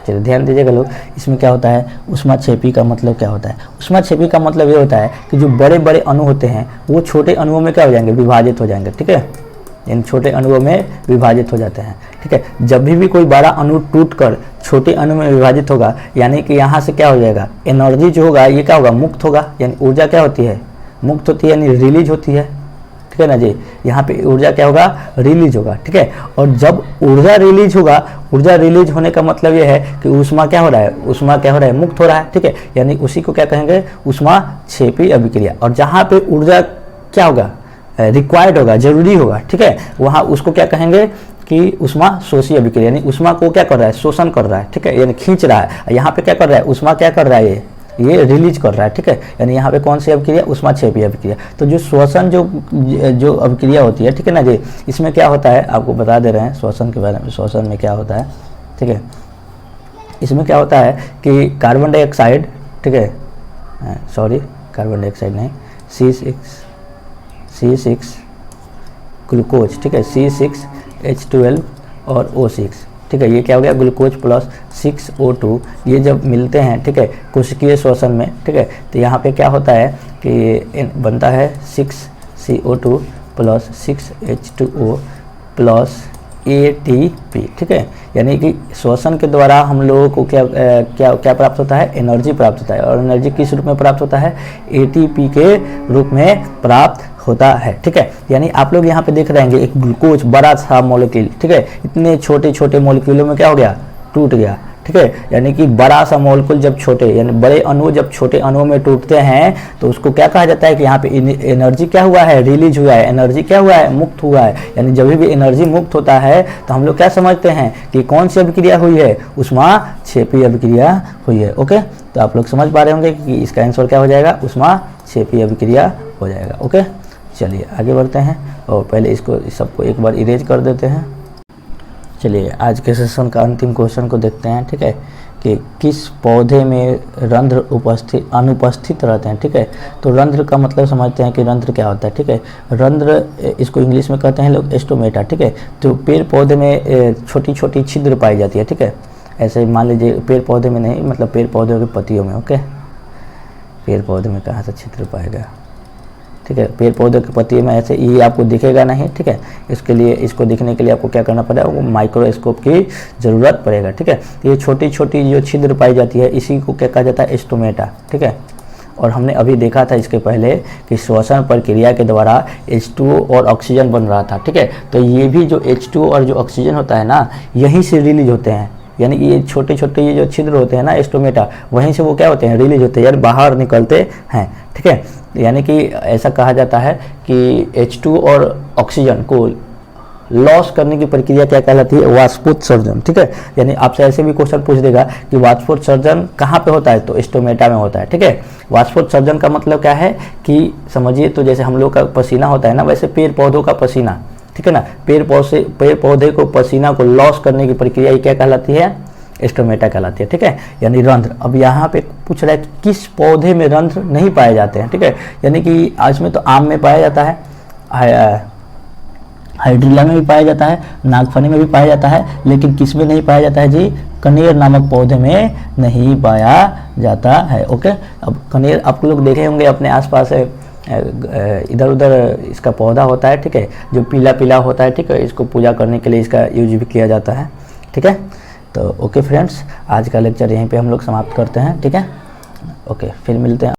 चलिए ध्यान दीजिएगा लोग, इसमें क्या होता है, ऊष्माक्षेपी का मतलब क्या होता है। ऊष्माक्षेपी का मतलब ये होता है कि जो बड़े बड़े अणु होते हैं वो छोटे अणुओं में क्या हो जाएंगे, विभाजित हो जाएंगे, ठीक है। इन छोटे अणुओं में विभाजित हो जाते हैं, ठीक है। जब भी कोई बड़ा अणु टूटकर छोटे अणु में विभाजित होगा, यानी कि यहाँ से क्या हो जाएगा, एनर्जी जो होगा ये क्या होगा, मुक्त होगा। यानी ऊर्जा क्या होती है, मुक्त होती है, यानी रिलीज होती है, ठीक है ना जी। यहाँ पे ऊर्जा क्या होगा, रिलीज होगा, ठीक है। और जब ऊर्जा रिलीज होगा, ऊर्जा रिलीज होने का मतलब ये है कि ऊष्मा क्या हो रहा है, ऊष्मा क्या हो रहा है, मुक्त हो रहा है, ठीक है। यानी उसी को क्या कहेंगे, ऊष्माक्षेपी अभिक्रिया। और जहाँ पे ऊर्जा क्या होगा, रिक्वायर्ड होगा, जरूरी होगा, ठीक है, वहाँ उसको क्या कहेंगे कि ऊष्माशोषी अभिक्रिया। यानी ऊष्मा को क्या कर रहा है, शोषण कर रहा है, ठीक है, यानी खींच रहा है। यहाँ पे क्या कर रहा है, ऊष्मा क्या कर रहा है, ये रिलीज कर रहा है, ठीक है। यानी यहाँ पे कौन सी अभिक्रिया, ऊष्माक्षेपी अभिक्रिया। तो जो श्वसन जो अभिक्रिया होती है, ठीक है ना जी, इसमें क्या होता है आपको बता दे रहे हैं श्वसन के बारे में। श्वसन में क्या होता है, ठीक है, इसमें क्या होता है कि कार्बन डाइऑक्साइड, ठीक है, सॉरी कार्बन डाइऑक्साइड नहीं, C6 ग्लूकोज, ठीक है, C6H12 और O6, ठीक है। ये क्या हो गया, ग्लूकोज प्लस 6O2, ये जब मिलते हैं, ठीक है, कोशिकीय श्वसन में, ठीक है, तो यहाँ पे क्या होता है कि बनता है 6CO2 plus 6H2O plus ATP, ठीक है। यानी कि श्वसन के द्वारा हम लोगों को क्या प्राप्त होता है, एनर्जी प्राप्त होता है। और एनर्जी किस रूप में प्राप्त होता है, ATP के रूप में प्राप्त होता है, ठीक है। यानी आप लोग यहाँ पे देख रहे हैं एक ग्लूकोज बड़ा सा मॉलिक्यूल, ठीक है, इतने छोटे छोटे मॉलिक्यूलों में क्या हो गया, टूट गया, ठीक है। यानी कि बड़ा सा मॉलिक्यूल जब छोटे, यानी बड़े अणु जब छोटे अणुओं में टूटते हैं तो उसको क्या कहा जाता है कि यहाँ पे एनर्जी क्या हुआ है, रिलीज हुआ है, एनर्जी क्या हुआ है, मुक्त हुआ है। यानी जब भी एनर्जी मुक्त होता है तो हम लोग क्या समझते हैं कि कौन सी अभिक्रिया हुई है, ऊष्माक्षेपी अभिक्रिया हुई है। ओके, तो आप लोग समझ पा रहे होंगे कि इसका आंसर क्या हो जाएगा, ऊष्माक्षेपी अभिक्रिया हो जाएगा। ओके, चलिए आगे बढ़ते हैं और पहले इसको सबको एक बार इरेज कर देते हैं। चलिए आज के सेशन का अंतिम क्वेश्चन को देखते हैं, ठीक है, कि किस पौधे में रंध्र अनुपस्थित रहते हैं, ठीक है। तो रंध्र का मतलब समझते हैं कि रंध्र क्या होता है, ठीक है। रंध्र इसको इंग्लिश में कहते हैं लोग एस्टोमेटा, ठीक है। तो पेड़ पौधे में छोटी छोटी छिद्र पाई जाती है, ठीक है। ऐसे मान लीजिए पेड़ पौधे में नहीं, मतलब पेड़ पौधे के पत्तियों में। ओके, पेड़ पौधे में कहाँ से छिद्र पाएगा, ठीक है। पेड़ पौधे की पत्ती में ऐसे ये आपको दिखेगा नहीं, ठीक है। इसके लिए, इसको दिखने के लिए आपको क्या करना पड़ेगा, वो माइक्रोस्कोप की ज़रूरत पड़ेगा, ठीक है। ये छोटी छोटी जो छिद्र पाई जाती है इसी को क्या कहा जाता है, एस्टोमेटा, ठीक है। और हमने अभी देखा था इसके पहले कि श्वसन प्रक्रिया के द्वारा H2O और ऑक्सीजन बन रहा था, ठीक है। तो ये भी जो H2O और जो ऑक्सीजन होता है ना, यहीं से रिलीज होते हैं, यानी कि ये छोटे छोटे ये जो छिद्र होते हैं ना स्टोमेटा, वहीं से वो क्या होते हैं, रिलीज होते हैं, यानी बाहर निकलते हैं। ठीक है, यानी कि ऐसा कहा जाता है कि H2 और ऑक्सीजन को लॉस करने की प्रक्रिया क्या कहलाती है, वाष्पोत्सर्जन। ठीक है, यानी आपसे ऐसे भी क्वेश्चन पूछ देगा कि वाष्पोत्सर्जन कहाँ पे होता है, तो स्टोमेटा में होता है। ठीक है, वाष्पोत्सर्जन का मतलब क्या है कि समझिए, तो जैसे हम लोग का पसीना होता है ना, वैसे पेड़ पौधों का पसीना, ठीक है ना, पेड़ पौधे को पसीना को लॉस करने की प्रक्रिया ये क्या कहलाती है, स्टोमेटा कहलाती है। ठीक है, यानी रंध्र। अब यहाँ पे पूछ रहा है कि किस पौधे में रंध्र नहीं पाए जाते हैं। ठीक है, यानी कि आज में तो आम में पाया जाता है, हाइड्रिला में भी पाया जाता है, नागफनी में भी पाया जाता है, लेकिन किस में नहीं पाया जाता है जी, कनेर नामक पौधे में नहीं पाया जाता है। ओके, अब कनेर आप लोग देखे होंगे अपने आसपास इधर उधर इसका पौधा होता है। ठीक है, जो पीला पीला होता है। ठीक है, इसको पूजा करने के लिए इसका यूज भी किया जाता है। ठीक है, तो ओके फ्रेंड्स, आज का लेक्चर यहीं पे हम लोग समाप्त करते हैं। ठीक है, ओके, फिर मिलते हैं।